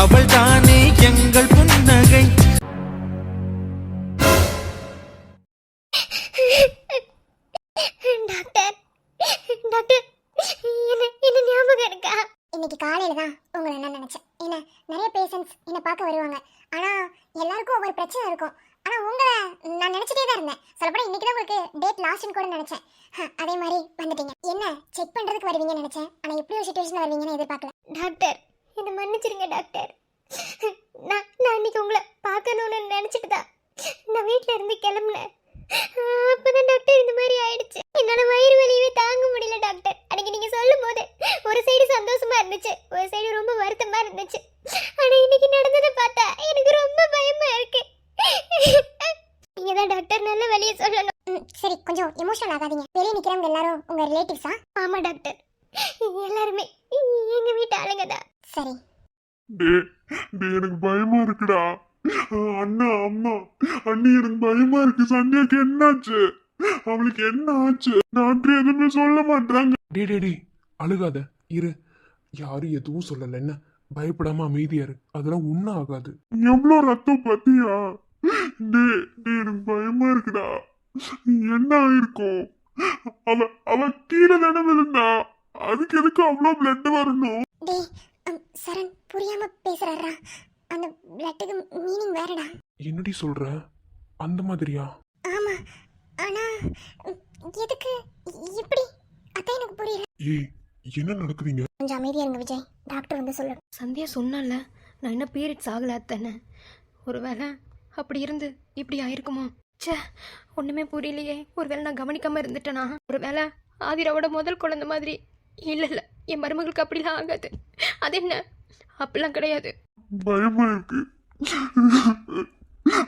அவள் தானே எங்கள் புன்னகை. டாக்டர் டாக்டர் என்ன ஞாபகம் இருக்கா? இன்னைக்கு காலையில தான் உங்களை என்ன நினைச்சேன். என்ன நிறைய பேஷண்ட்ஸ் என்ன பார்க்க வருவாங்க. ஆனா எல்லாருக்கும் ஒவ்வொரு பிரச்சனை இருக்கும். ஆனா உங்களை நான் நினைச்சிட்டே தான் இருந்தேன். சொல்லப்போனா இன்னைக்கு தான் உங்களுக்கு டேட் லாஸ்ட்னு கூட நினைச்சேன். அதே மாதிரி வந்துட்டீங்க. என்ன செக் பண்றதுக்கு வருவீங்கன்னு நினைச்சேன். ஆனா இப்படி ஒரு சிச்சுவேஷன் வருவீங்கன்னு எதிர்பார்க்கல. டாக்டர் என்ன மன்னிச்சிருங்க டாக்டர். நான் இன்னைக்கு உங்களை பார்க்கணும்னு நினைச்சிட்டு தான் நான் வீட்டில இருந்து கிளம்புனேன். அப்பதான் டாக்டர் இந்த மாதிரி ஆயிடுச்சு. என்னால வயிறு வலியவே தாங்க முடியல டாக்டர். அன்னைக்கு நீங்க சொல்லும் போது ஒரு சைடு சந்தோஷமா இருந்துச்சு, ஒரு சைடு ரொம்ப வருத்தமா இருந்துச்சு. ஆனா இன்னைக்கு நடந்ததை பார்த்தா எனக்கு ரொம்ப பயமா இருக்கு. நீங்க தான் டாக்டர் நல்ல வழியை சொல்லணும். சரி கொஞ்சம் எமோஷனல் ஆகாதீங்க. வெளியே நிக்கிறவங்க எல்லாரும் உங்க ரிலேட்டிவ்ஸா? ஆமா டாக்டர், எல்லாருமே எங்க வீட்டு ஆளுங்க தான். சரி எனக்கு பயமா இருக்குடா. அண்ணா அம்மா அண்ணி எனக்கு பயமா இருக்கு. சந்தியாக்கு என்னாச்சு? அவளுக்கு என்ன ஆச்சு? டாக்டர் எதுவுமே சொல்ல மாட்டாங்க. டே அழுகாத இரு, யாரும் எதுவும் சொல்லல. என்ன பயப்படாம அமைதியா இரு, அதெல்லாம் ஒன்னும் ஆகாது. எவ்வளவு ரத்தம் பத்தியா? எனக்கு பயமா இருக்குடா. என்ன ஆயிருக்கும்? அவ கீழே தானே விழுந்தா, அதுக்கு எதுக்கு அவ்வளவு பிளட் வரணும்? சரண் புரியாம பேசுறாரா? அந்த பிளட்டுக்கு மீனிங் வேறடா. என்னடி சொல்ற? அந்த மாதிரியா? ஆமா, ஆனா எதுக்கு இப்படி அதான் எனக்கு புரியல. ஏய் என்ன நடக்குதுங்க? கொஞ்சம் அமைதியா இருங்க விஜய், டாக்டர் வந்து சொல்லு. சந்தியா சொன்னால நான் என்ன பீரியட்ஸ் ஆகல தானே. ஒருவேளை அப்படி இருந்து இப்படி ஆயிருக்குமோ? ச்சே, ஒண்ணுமே புரியலையே. ஒருவேளை நான் கவனிக்காம இருந்துட்டேனா? ஒருவேளை ஆதிராவோட முதல் குழந்தை மாதிரி. இல்ல என் மருமகளுக்கு அப்படிலாம் ஆகாது. அது என்ன, அப்படிலாம் கிடையாது. பயமா இருக்கு.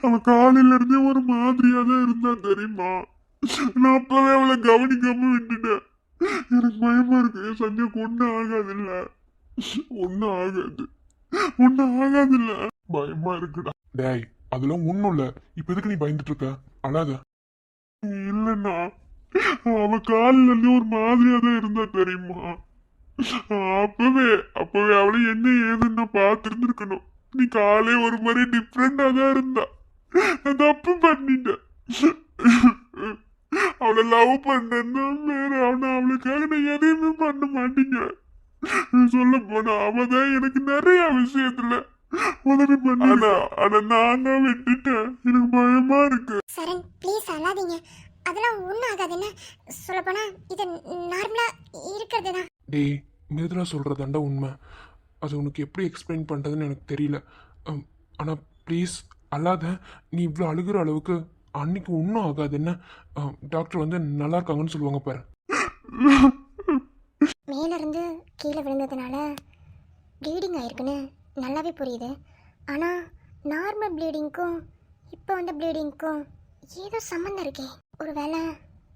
அவ காலையில இருந்தே ஒரு மாதிரியா தான் இருந்தா தெரியுமா? நான் அப்பவே அவளை கவனிக்காம விட்டுட்டேன். எனக்கு பயமா இருக்கு. சந்தியாக்கு ஒன்னும் ஆகாது இல்ல, ஒன்னும் ஆகாது இல்ல. பயமா இருக்குடா. டேய் அதெல்லாம் ஒண்ணும் இல்ல. இப்ப எதுக்கு நீ பயந்துட்டு இருக்க? அழாத. இல்லன்னா அவ காலையில இருந்தே ஒரு மாதிரியா தான் இருந்தா தெரியுமா? அப்பவே அவளை என்ன ஏதுன்னு பாத்துருந்துருக்கணும். நீ காலை ஒரு மாதிரி டிஃப்ரெண்டா தான் இருந்தா. தப்பு பண்ணிட்ட. அவளை லவ் பண்ணேன்னா வேற அவளுக்காக நான் எதையுமே பண்ண மாட்டீங்க. சொல்ல போனா அவதான் எனக்கு நிறைய விஷயத்துல உதவி பண்ண. ஆனா நான் தான் விட்டுட்டேன். எனக்கு பயமா இருக்கு. சரண் ப்ளீஸ் அழாதீங்க, அதெல்லாம் ஒன்றும் ஆகாதுன்னு. சொல்ல போனா இது நார்மலா இருக்கிறது தான். டேய் மிருதுலா சொல்றதாண்டா உண்மை. அது உனக்கு எப்படி எக்ஸ்பிளைன் பண்றதுன்னு எனக்கு தெரியல. ஆனா ப்ளீஸ் அல்லாத. நீ இவ்வளோ அழுகிற அளவுக்கு அன்னைக்கு ஒன்றும் ஆகாது. என்ன டாக்டர் வந்து நல்லா இருக்காங்கன்னு சொல்லுவாங்க பாரு. மேல இருந்து கீழே விழுந்ததுனால ப்ளீடிங் ஆயிருக்குன்னு நல்லாவே புரியுது. ஆனா நார்மல் ப்ளீடிங்க்கும் இப்போ வந்த ப்ளீடிங்க்கும் ஏதோ சம்மந்தம் இருக்கே. ஒரு வேளை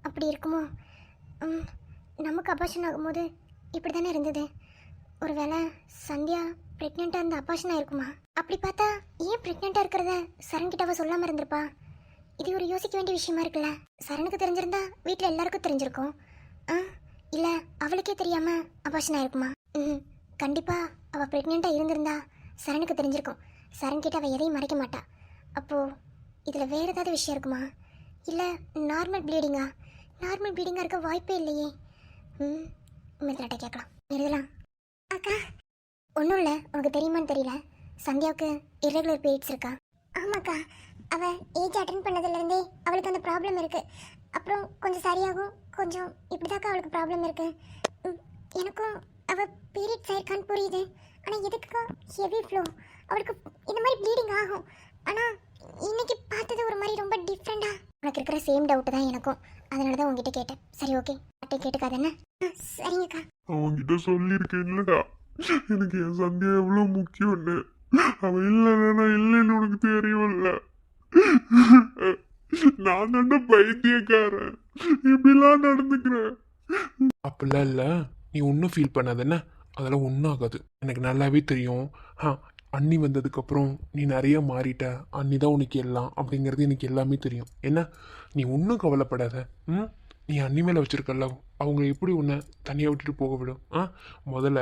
அப்படி இருக்குமோ? நமக்கு அபார்ஷன் ஆகும்போது இப்படி தானே இருந்தது. ஒரு வேளை சந்தியா ப்ரெக்னெண்ட்டாக இருந்த அபார்ஷன் ஆயிருக்குமா? அப்படி பார்த்தா ஏன் ப்ரெக்னெண்ட்டாக இருக்கிறத சரண்கிட்டவ சொல்லாமல் இருந்திருப்பா? இது ஒரு யோசிக்க வேண்டிய விஷயமா இருக்குல்ல. சரணுக்கு தெரிஞ்சிருந்தா வீட்டில் எல்லாருக்கும் தெரிஞ்சிருக்கும். இல்லை அவளுக்கே தெரியாமல் அபார்ஷன் ஆயிருக்குமா? கண்டிப்பாக அவள் ப்ரெக்னெண்ட்டாக இருந்திருந்தா சரணுக்கு தெரிஞ்சிருக்கும். சரண்கிட்ட அவள் எதையும் மறைக்க மாட்டா. அப்போது இதில் வேறு ஏதாவது விஷயம் இருக்குமா? இல்லை நார்மல் ப்ளீடிங்கா? நார்மல் ப்ளீடிங்காக இருக்க வாய்ப்பே இல்லையே. மிருதுலாட்ட கேட்கலாம். மிருதுலா அக்கா, ஒன்றும் இல்லை. உனக்கு தெரியுமான்னு தெரியல, சந்தியாவுக்கு இரெகுலர் பீரியட்ஸ் இருக்கா? ஆமாக்கா, அவள் ஏஜ் அட்டன் பண்ணதுலேருந்தே அவளுக்கு அந்த ப்ராப்ளம் இருக்குது. அப்புறம் கொஞ்சம் சரியாகும், கொஞ்சம் இப்படிதாக்கா அவளுக்கு ப்ராப்ளம் இருக்குது. எனக்கும் அவள் பீரியட்ஸ் ஆயிருக்கான்னு புரியுது. ஆனால் எதுக்குக்கா ஹெவி ஃப்ளோ? அவளுக்கு இந்த மாதிரி ப்ளீடிங் ஆகும். ஆனால் இன்னைக்கு பார்த்தது ஒரு மாதிரி ரொம்ப டிஃப்ரெண்டா. உனக்கு இருக்கிற சேம் டவுட் தான் எனக்கும். அதனால தான் உங்ககிட்ட கேட்டேன். சரி ஓகே, அட்டை கேட்டுக்காது என்ன? சரிங்கக்கா. அவன்கிட்ட சொல்லியிருக்கேன் இல்லடா, எனக்கு என் சந்தியா எவ்வளவு முக்கியம்னு. அவன் இல்லைன்னா இல்லைன்னு உனக்கு தெரியும்ல. நான் தாண்ட பைத்தியக்காரன், இப்படிலாம் நடந்துக்கிறேன். அப்படிலாம் இல்லை, நீ ஒன்றும் ஃபீல் பண்ணாத. என்ன அதெல்லாம் ஒன்றும் ஆகாது. எனக்கு நல்லாவே தெரியும். அண்ணி வந்ததுக்கப்புறம் நீ நிறைய மாறிட்ட. அண்ணி தான் உனக்கு எல்லாம் அப்படிங்கிறது எனக்கு எல்லாமே தெரியும். என்ன நீ ஒன்றும் கவலைப்படாத. நீ அண்ணி மேலே வச்சிருக்கல அவங்க எப்படி உன்னை தனியாக விட்டுட்டு போக விடும் முதல்ல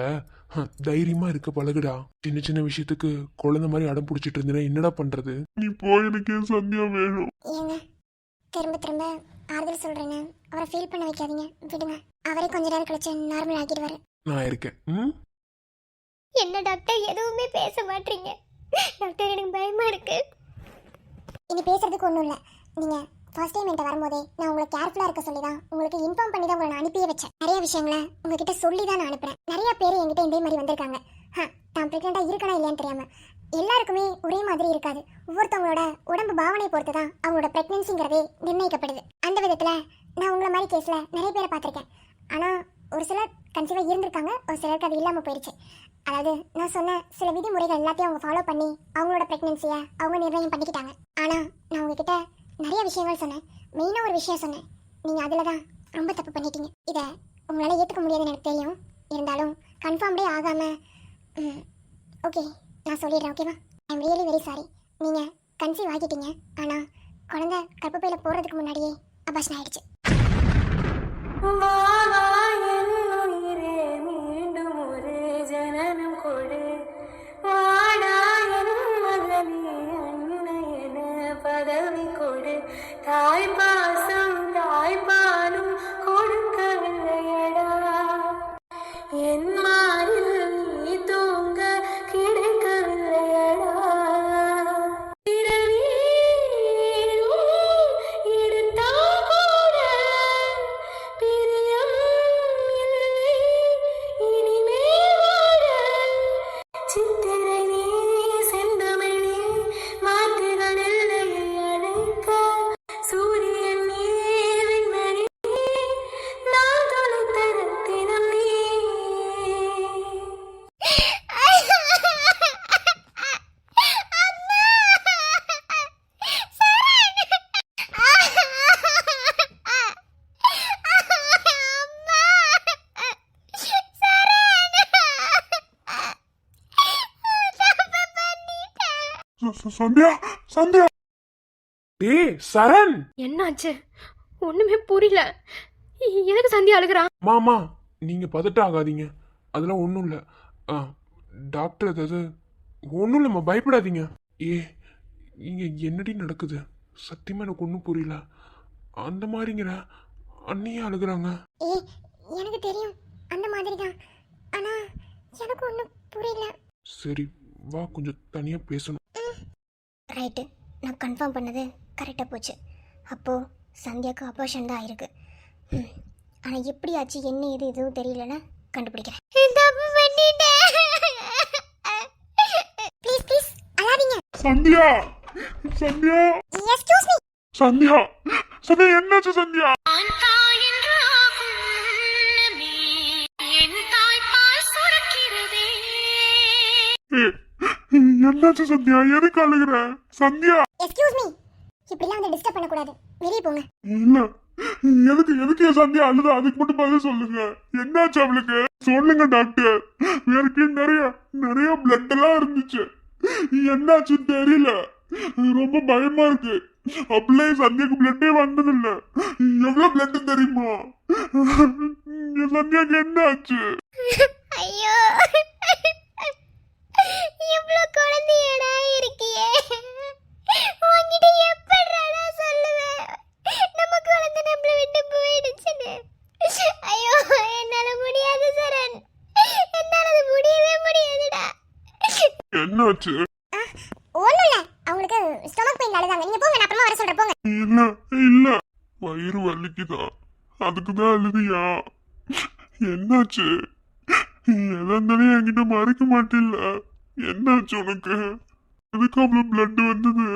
தைரியமாக இருக்க பழகுடா. சின்ன சின்ன விஷயத்துக்கு குழந்தை மாதிரி அடம் பிடிச்சிட்டு இருந்தீங்கன்னா என்னடா பண்ணுறது? நீ போய் எனக்கு என் சந்தியா வேணும். ஏங்க திரும்ப திரும்ப ஆறுதல் சொல்றேன்னு அவரை ஃபீல் பண்ண வைக்காதீங்க, விடுங்க. அவரே கொஞ்ச நேரம் கழிச்சு நார்மல் ஆகிடுவாரு. நான் இருக்கேன். என்ன டாக்டர் எதுவுமே பேச மாட்டீங்க டாக்டர், எனக்கு பயமா இருக்கு. இனி பேசுறதுக்கு ஒன்றும் இல்லை. நீங்கள் ஃபர்ஸ்ட் டைம் என்கிட்ட வரும்போதே நான் உங்களை கேர்ஃபுல்லாக இருக்க சொல்லி தான் உங்களுக்கு இன்ஃபார்ம் பண்ணி தான் உங்களை நான் அனுப்பியே வச்சேன். நிறைய விஷயங்களை உங்ககிட்ட சொல்லி தான் நான் அனுப்புறேன். நிறைய பேர் என்கிட்ட இதே மாதிரி வந்திருக்காங்க. தான் ப்ரெக்னெண்ட்டாக இருக்கனா இல்லையான்னு தெரியாமல். எல்லாருக்குமே ஒரே மாதிரி இருக்காது. ஒவ்வொருத்தவங்களோட உடம்பு பாவனை பொறுத்து தான் அவங்களோட ப்ரெக்னென்சிங்கிறதே நிர்ணயிக்கப்படுது. அந்த விதத்தில் நான் உங்களை மாதிரி கேஸில் நிறைய பேரை பார்த்துருக்கேன். ஆனால் ஒரு சிலர் கன்சீவாக இருந்திருக்காங்க, ஒரு சிலருக்கு அது இல்லாமல் போயிடுச்சு. அதாவது நான் சொன்ன சில விதிமுறைகள் எல்லாத்தையும் அவங்க ஃபாலோ பண்ணி அவங்களோட ப்ரெக்னென்சியை அவங்க நிர்ணயம் பண்ணிக்கிட்டாங்க. ஆனால் நான் உங்ககிட்ட நிறைய விஷயங்கள் சொன்னேன். மெயினாக ஒரு விஷயம் சொன்னேன், நீங்கள் அதில் தான் ரொம்ப தப்பு பண்ணிட்டீங்க. இதை உங்களால் ஏற்றுக்க முடியாதுன்னு எனக்கு தெரியும். இருந்தாலும் கன்ஃபார்ம்டே ஆகாமல் ஓகே நான் சொல்லிடுறேன், ஓகேவா? I am really very sorry. நீங்கள் கன்சீவ் ஆகிட்டீங்க, ஆனால் குழந்தை கர்ப்பப்பையில் போகிறதுக்கு முன்னாடியே அபாஷன் ஆயிடுச்சு. பதவி கொடு, தாய் பாசம் தாய் பாலும் கொடுக்கவில்லையடா, என் மாறில் நீ தூங்க கிடைக்கவில்லையடா, எடுத்தா கூட பிரியம் இல்லை இனிமே வாழ, சித்திரை நீ செந்தமிழ் நீ மாற்றுகள் எல்லையை அழைக்க, சூரியன் நீ விண்மணி நான் தொலைத்த ரத்தினம் நீ. சந்தியா சந்தியா டேய் சரண், என்னாச்சு? ஒண்ணுமே புரியல. எதுக்கு சந்தியா அழுகிறா? மாமா நீங்கள் பதட்டம் ஆகாதீங்க, அதெல்லாம் ஒன்றும் இல்லை. டாக்டர் ஏதாவது ஒன்றும் இல்லைம்மா, பயப்படாதீங்க. இங்கே என்னடி நடக்குது? சத்தியமாக எனக்கு ஒன்றும் புரியல. அந்த மாதிரிங்கிற அண்ணியே அழுகுறாங்க. எனக்கு தெரியும் அந்த மாதிரி தான், ஆனால் எனக்கு ஒன்றும் புரியல. சரி வா, கொஞ்சம் தனியாக பேசணும். ரைட்டு, நான் கன்ஃபார்ம் பண்ணது கரெக்டாக போச்சு. அப்போது சந்தியாவுக்கு அபார்ஷன் தான் ஆயிருக்கு. ஆனால் எப்படி ஆச்சு, என்ன இது எதுவும் தெரியலன்னா கண்டுபிடிக்கிறேன். ப்ளீஸ் ப்ளீஸ் அழாதீங்க. Sandhya Sandhya excuse me. சந்தியா சந்தியா என்னாச்சு சந்தியா? என்னாச்சு சந்தியா? எதுக்கு அழுகுற சந்தியா? எக்ஸ்கியூஸ் மீ, இப்படிலாம் வந்து டிஸ்டர்ப் பண்ணக்கூடாது, வெளியே போங்க. இல்ல எதுக்கு எதுக்கு என் சந்தியா அழுதா? அதுக்கு மட்டும் பதில் சொல்லுங்க. என்னாச்சு அவளுக்கு? சொல்லுங்க டாக்டர். எனக்கு நிறைய நிறைய பிளட் எல்லாம் இருந்துச்சு, என்னாச்சுன்னு தெரியல. ரொம்ப பயமா இருக்கு. அப்படியே சந்தியாக்கு பிளட்டே வந்தது இல்ல. எவ்வளவு பிளட் தெரியுமா? என் சந்தியாக்கு என்னாச்சு? ஐயோ, இவ்ளோ குழந்தையடா இருக்கியே, உன்கிட்ட எப்படிடா சொல்லுவேன் நம்ம குழந்தை நம்மள விட்டு போயிடுச்சுன்னு? ஐயோ என்னால முடியாது சரண், என்னால அது முடியவே முடியாதுடா. என்னாச்சு? ஒண்ணும் இல்ல, அவங்களுக்கு ஸ்டொமக் பெயின் அழுதாங்க. நீங்க போங்க, நான் அப்புறமா வர சொல்றேன், போங்க. இல்ல இல்ல, வயிறு வலிக்குதா, அதுக்குதான் அழுதியா? என்னாச்சு? எதா இருந்தாலும் என்கிட்ட மறைக்க மாட்டில்ல. என்னாச்சு உனக்கு? எதுக்கு அவ்வளவு பிளட் வந்தது?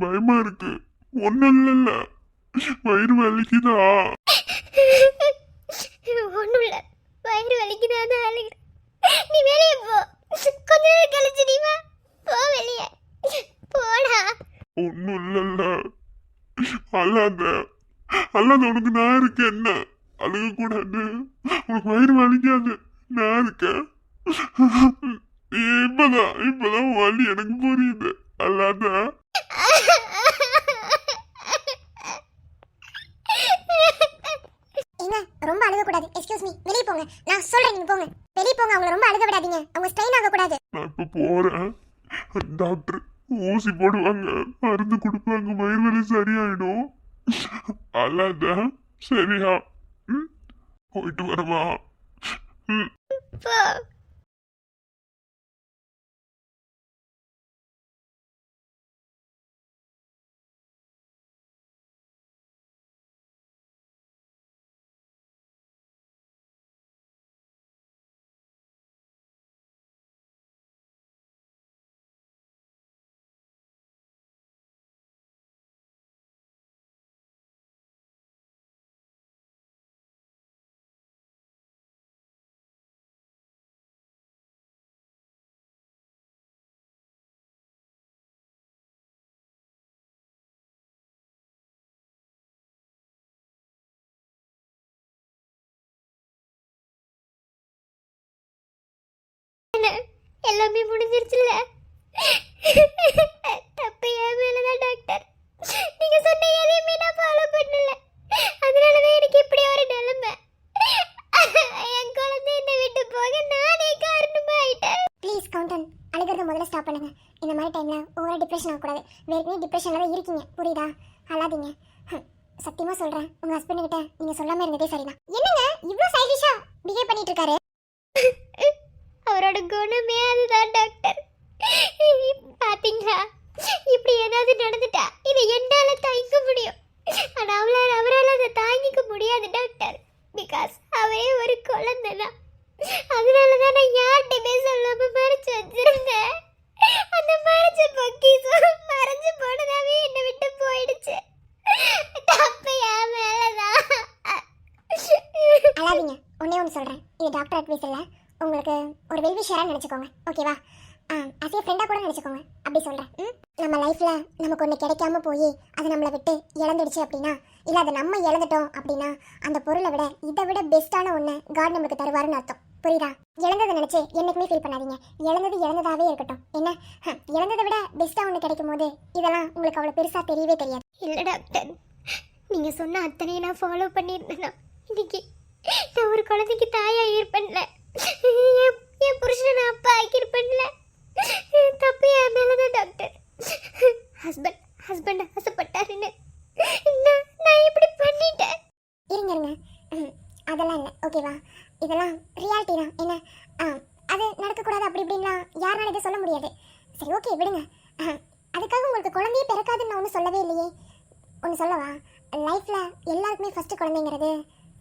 பயமா இருக்கு. ஒன்னும் இல்ல, வயிறு வலிக்குதா? ஒண்ணும் இல்ல, வயிறு வலிக்குதா, அதான் அழுகிறேன். நீ வெளியே போ, கொஞ்ச நேரம் கழிச்சு நீ வா. போ வெளியே, போடா. ஒன்னும் இல்ல, அல்லாத அல்லாத உனக்கு நான் இருக்கேன். என்ன அழுக கூடாது, உனக்கு வயிறு வலிக்காது, நான் இருக்கேன். இப்பதான் வலி எனக்கு புரியுது. அல்லாத ரொம்ப அழுகக்கூடாது. எக்ஸ்கியூஸ் மீ, வெளியே போங்க. நான் சொல்றேன், நீங்க போங்க. வெளியே போங்க. அவங்கள ரொம்ப அழுக விடாதீங்க. அவங்க ஸ்ட்ரெயின் ஆகக்கூடாது. நான் இப்ப போறேன். டாக்டர் ஊசி போடுவாங்க, மருந்து கொடுப்பாங்க, வயிறு வலி சரியாயிடும். அல்லாத சரியா? போயிட்டு வரவா? போ. எல்லாமே முடிஞ்சிருச்சுல்ல? தப்பு என் மேலதான் டாக்டர். நீங்க சொன்ன எதையுமே நான் ஃபாலோ பண்ணல. அதனாலதான் எனக்கு இப்படி ஒரு நிலைமை. என் குழந்தை என்னை விட்டு போக நானே காரணமா ஆயிட்டேன். ப்ளீஸ் கவுண்டன், அழுகிறத முதல்ல ஸ்டாப் பண்ணுங்க. இந்த மாதிரி டைம்ல ஓவரா டிப்ரெஷன் ஆகக்கூடாது. வேறு டிப்ரெஷன்ல தான் இருக்கீங்க, புரியுதா? அழாதீங்க. சத்தியமா சொல்றேன், உங்க ஹஸ்பண்ட் கிட்ட நீங்க சொல்லாம இருந்ததே சரிதான். என்னங்க இவ்ளோ சைல்டிஷா பிஹேவ் பண்ணிட்டு இருக்காரு? அவரோட குணமே அதுதான் டாக்டர். பாத்தீங்களா, இப்படி ஏதாவது நடந்துட்டா இதை என்னால தாங்கிக்க முடியும். ஆனா அவரால் அதை தாங்கிக்க முடியாது டாக்டர். பிகாஸ் அவரே ஒரு குழந்தை தான். அதனாலதான் நான் யார்கிட்டயுமே சொல்லாம மறைச்சு வச்சிருந்தேன். அந்த மறைச்ச பொக்கிஷம் மறைஞ்சு போனதாவே என்னை விட்டு போயிடுச்சு. தப்பு என் மேலதான். அழாதீங்க. ஒன்னே ஒன்று சொல்றேன், இது டாக்டர் அட்வைஸ் இல்லை, உங்களுக்கு ஒரு வெல்விஷராக நினச்சிக்கோங்க, ஓகேவா? அஸ் ஏ ஃப்ரெண்டாக கூட நினச்சிக்கோங்க. அப்படி சொல்கிறேன். நம்ம லைஃப்பில் நமக்கு ஒன்று கிடைக்காம போய் அது நம்மளை விட்டு இழந்துடுச்சு அப்படின்னா, இல்லை அதை நம்ம இழந்துட்டோம் அப்படின்னா, அந்த பொருளை விட இதை விட பெஸ்ட்டான ஒன்று காட் நம்மளுக்கு தருவாருன்னு அர்த்தம், புரியுதா? இழந்ததை நினச்சி என்றைக்குமே ஃபீல் பண்ணாதீங்க. இழந்தது இழந்ததாகவே இருக்கட்டும். என்ன, இழந்ததை விட பெஸ்ட்டாக ஒன்று கிடைக்கும் போது இதெல்லாம் உங்களுக்கு அவ்வளோ பெருசாக தெரியவே தெரியாது. இல்லை டாக்டர், நீங்க சொன்ன அத்தனையும் நான் ஃபாலோ பண்ணியிருந்தேன்னா இன்னைக்கு நான் ஒரு குழந்தைக்கு தாயா இருப்பேன்ல, என் புருஷனை நான் அப்பா ஆக்கியிருப்பேன்ல. தப்பு என் மேலதான் டாக்டர். ஹஸ்பண்ட் ஆசைப்பட்டாருன்னு நான் இப்படி பண்ணிட்டேன். இருங்க அதெல்லாம் இல்லை, ஓகேவா? இதெல்லாம் ரியாலிட்டி தான். என்ன, அது நடக்கக்கூடாது அப்படி இப்படின்லாம் யாராலும் இதை சொல்ல முடியாது. சரி, ஓகே, விடுங்க. அதுக்காக உங்களுக்கு குழந்தையே பிறக்காதுன்னு நான் ஒன்றும் சொல்லவே இல்லையே. ஒன்று சொல்லவா? லைஃப்பில் எல்லாருக்குமே ஃபஸ்ட்டு குழந்தைங்கிறது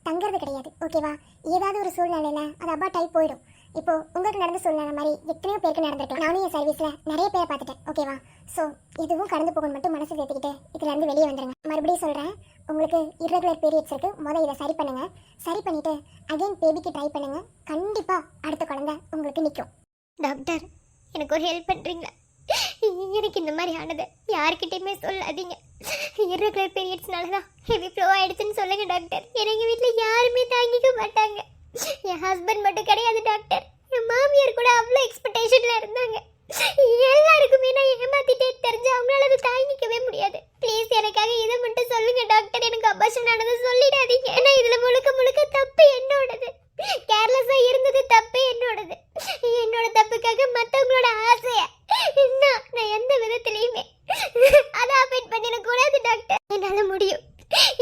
தங்கிறது கிடையாது, ஓகேவா? ஏதாவது ஒரு சூழ்நிலையில் அது அபார்ட் ஆகி போயிடும். இப்போ உங்களுக்கு நடந்த சூழ்நிலை மாதிரி எத்தனையோ பேருக்கு நடந்திருக்கலாம். நானும் என் சர்வீஸில் நிறைய பேரை பார்த்துட்டேன், ஓகேவா? ஸோ எதுவும் கடந்து போகணும் மட்டும் மனசு சேர்த்துக்கிட்டு இதுலேருந்து வெளியே வந்துடுங்க. மறுபடியும் சொல்கிறேன், உங்களுக்கு இர்ரெகுலர் பீரியட்ஸ் இருக்குது. முதல் இதை சரி பண்ணுங்கள். சரி பண்ணிவிட்டு அகைன் பேபிக்கு ட்ரை பண்ணுங்கள். கண்டிப்பாக அடுத்த குழந்தை உங்களுக்கு நிற்கும். டாக்டர், எனக்கு ஒரு ஹெல்ப் பண்ணுறீங்களா? எனக்கு இந்த மாதிரி ஆனது யாருக்கிட்டையுமே சொல்லாதீங்க. இர்ரெகுலர் பீரியட்ஸ்னால தான் ஹெவி ஃப்ளோ ஆயிடுச்சுன்னு சொல்லுங்க டாக்டர். எங்கள் வீட்டில் யாருமே தாங்கிக்க மாட்டாங்க. என் ஹஸ்பண்ட் மட்டும் கிடையாது டாக்டர், என் மாமியார் கூட அவ்வளோ எக்ஸ்பெக்டேஷனில் இருந்தாங்க. எல்லாருக்குமே நான் ஏமாத்திட்டே தெரிஞ்சு அவங்களால அதை தாங்கிக்கவே முடியாது. ப்ளீஸ் எனக்காக இதை மட்டும் சொல்லுங்க டாக்டர். எனக்கு அபார்ஷன் ஆனதை சொல்லிடாதீங்க. ஏன்னா இதில் முழுக்க முழுக்க தப்பு என்னோடது. கேர்லெஸ்ஸாக இருந்தது தப்பு என்னோடது. என்னோட தப்புக்காக மற்றவங்களோட ஆசையை நான் எந்த விதத்துலையுமே அதை அஃபெக்ட் பண்ணிடக்கூடாது டாக்டர். என்னால் முடியும்.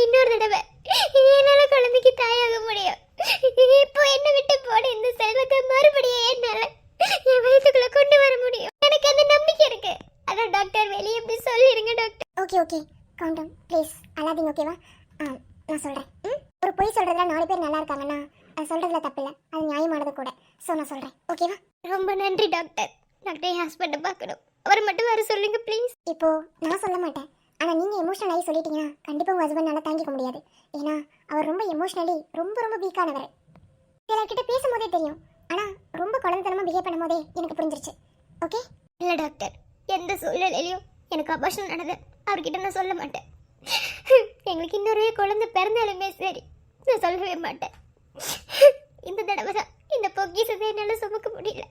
இன்னொரு தடவை என்னால் குழந்தைக்கு தாயாக முடியும். இப்போ என்ன விட்டு போன இந்த செல்வத்தை மறுபடியும் என்னால் என் வயிற்றுக்குள்ள கொண்டு வர முடியும். எனக்கு அந்த நம்பிக்கை இருக்கு. அதான் டாக்டர், வெளியே எப்படி சொல்லிடுங்க டாக்டர். ஓகே கவுண்டம், ப்ளீஸ் அழாதீங்க, ஓகேவா? நான் சொல்கிறேன். ஒரு பொய் சொல்கிறதுல 4 பேர் நல்லா இருக்காங்கன்னா அது சொல்கிறதுல தப்பு இல்லை, அது நியாயமானது கூட. ஸோ நான் சொல்கிறேன், ஓகேவா? ரொம்ப நன்றி டாக்டர். டாக்டர், என் ஹஸ்பண்டை பார்க்கணும். அவர் மட்டும் வர சொல்லுங்க ப்ளீஸ். இப்போ நான் சொல்ல மாட்டேன், ஆனால் நீங்கள் எமோஷனல் ஆகி சொல்லிட்டீங்கன்னா கண்டிப்பாக உங்கள் ஹஸ்பண்ட் நல்லா தாங்கிக்க முடியாது. ஏன்னா அவர் ரொம்ப எமோஷ்னலி ரொம்ப வீக்கானவர். சிலர்கிட்ட பேசும்போதே தெரியும், ஆனால் ரொம்ப குழந்தைத்தனமாக பிஹேவ் பண்ணும் போதே எனக்கு புரிஞ்சிருச்சு. ஓகே? இல்லை டாக்டர், எந்த சூழ்நிலையிலையும் எனக்கு அபார்ஷன் நடந்தது அவர்கிட்ட நான் சொல்ல மாட்டேன். எங்களுக்கு இன்னொரு குழந்தை பிறந்தாலுமே சரி, நான் சொல்லவே மாட்டேன். இந்த தடவை தான் இந்த பொக்கிஷத்தை என்னால் சுமக்க முடியல.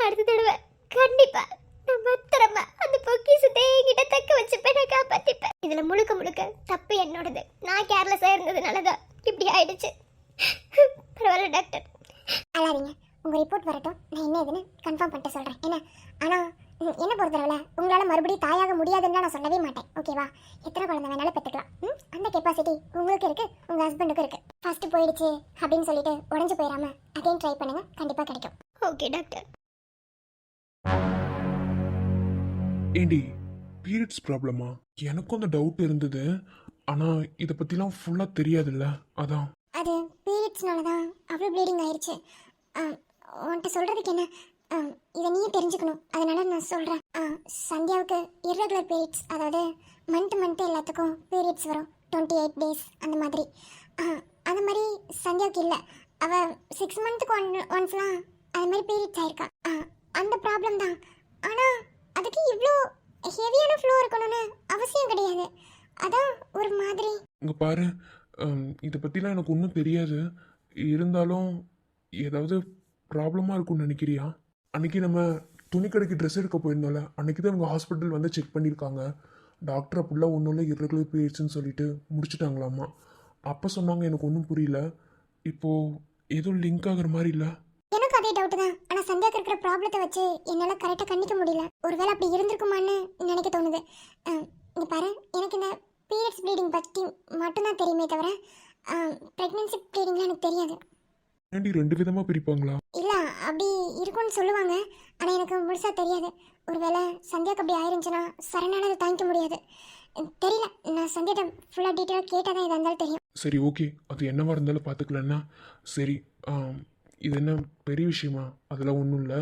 அடுத்த தடவை கண்டிப்பா நான் பத்திரமா அந்த பொக்கிஷத்தை என்கிட்ட தக்க வச்சுப்பேன், நான் காப்பாற்றிப்பேன். இதில் முழுக்க தப்பு என்னோடது. நான் கேர்லெஸ்ஸாக இருந்ததுனால தான் இப்படி ஆயிடுச்சு. பரவாயில்ல டாக்டர், அழாதீங்க. உங்கள் ரிப்போர்ட் வரட்டும், நான் என்ன ஏதுன்னு கன்ஃபார்ம் பண்ணிட்டு சொல்கிறேன். என்ன ஆனால் என்ன பொறுத்தளவில் உங்களால் மறுபடியும் தாயாக முடியாதுன்னு நான் சொல்லவே மாட்டேன். ஓகேவா? எத்தனை குழந்தை வேணாலும் பெற்றுக்கலாம். அந்த கெப்பாசிட்டி உங்களுக்கு இருக்குது, உங்கள் ஹஸ்பண்டுக்கும் இருக்குது. ஃபஸ்ட்டு போயிடுச்சு அப்படின்னு சொல்லிட்டு உடஞ்சி போயிடாம அகைன் ட்ரை பண்ணுங்கள், கண்டிப்பாக கிடைக்கும். Okay doctor. ஏண்டி பீரியட்ஸ் ப்ராப்ளமா? எனக்கும் அந்த டவுட் இருந்தது, ஆனால் இதை பற்றிலாம் ஃபுல்லாக தெரியாதுல்ல, அதான். அது பீரியட்ஸ்னால தான் அவ்வளோ ப்ளீடிங் ஆயிடுச்சு. உன்கிட்ட சொல்கிறதுக்கு என்ன, இதை நீயே தெரிஞ்சுக்கணும், அதனால நான் சொல்கிறேன். சந்தியாவுக்கு இர்ரெகுலர் பீரியட்ஸ், அதாவது மந்த்து எல்லாத்துக்கும் பீரியட்ஸ் வரும், 28 டேஸ் அந்த மாதிரி. அந்த மாதிரி சந்தியாவுக்கு இல்லை. அவள் 6 மந்த்துக்கு ஒன்ஸ்லாம் அது மாதிரி பீரியட்ஸ் ஆயிருக்கா. அந்த ப்ராப்ளம் தான். ஆனால் அதுக்கு இவ்வளோ ஹெவியான ஃப்ளோ இருக்கணும்னு அவசியம் கிடையாது. அதான் ஒரு மாதிரி. இங்கே பாரு, இதை பற்றிலாம் எனக்கு ஒன்றும் தெரியாது. இருந்தாலும் ஏதாவது ப்ராப்ளமாக இருக்கும்னு நினைக்கிறியா? அன்றைக்கி நம்ம துணி கடைக்கு ட்ரெஸ் எடுக்க போயிருந்தோம்ல, அன்றைக்கி தான் உங்கள் ஹாஸ்பிட்டல் வந்து செக் பண்ணியிருக்காங்க. டாக்டர் அப்படிலாம் ஒன்றும் இல்லை, இர்ரெகுலர் பீரியட்ஸ்னு சொல்லிட்டு முடிச்சுட்டாங்களாம்மா. அப்போ சொன்னாங்க, எனக்கு ஒன்றும் புரியல. இப்போது எதுவும் லிங்க் ஆகிற மாதிரி இல்லை. எனக்கு அதே டவுட் தான். ஆனால் சந்தியாவுக்கு இருக்கிற ப்ராப்ளத்தை வச்சு என்னால் கரெக்டாக கண்டிக்க முடியல. ஒருவேளை அப்படி இருந்திருக்குமான்னு நினைக்க தோணுது. இங்கே பாரு, எனக்கு இந்த பீரியட்ஸ் ப்ளீடிங் பற்றி மட்டும்தான் தெரியுமே தவிர ப்ரெக்னென்சி ப்ளீடிங்லாம் எனக்கு தெரியாது. ஏண்டி 2 விதமாக பிரிப்பாங்களா? இல்லை, அப்படி இருக்கும்னு சொல்லுவாங்க, ஆனால் எனக்கு முழுசாக தெரியாது. ஒருவேளை சந்தியாவுக்கு அப்படி ஆயிருந்துச்சுன்னா சரணால அதை தாங்கிக்க முடியாது. தெரியல, நான் சந்தியாட்ட ஃபுல்லாக டீட்டெயிலாக கேட்டால் தான் இதாக இருந்தாலும் தெரியும். சரி, ஓகே, அது என்னவா இருந்தாலும் பார்த்துக்கலன்னா சரி. இது என்ன பெரிய விஷயமா? அதெல்லாம் ஒன்றும் இல்லை.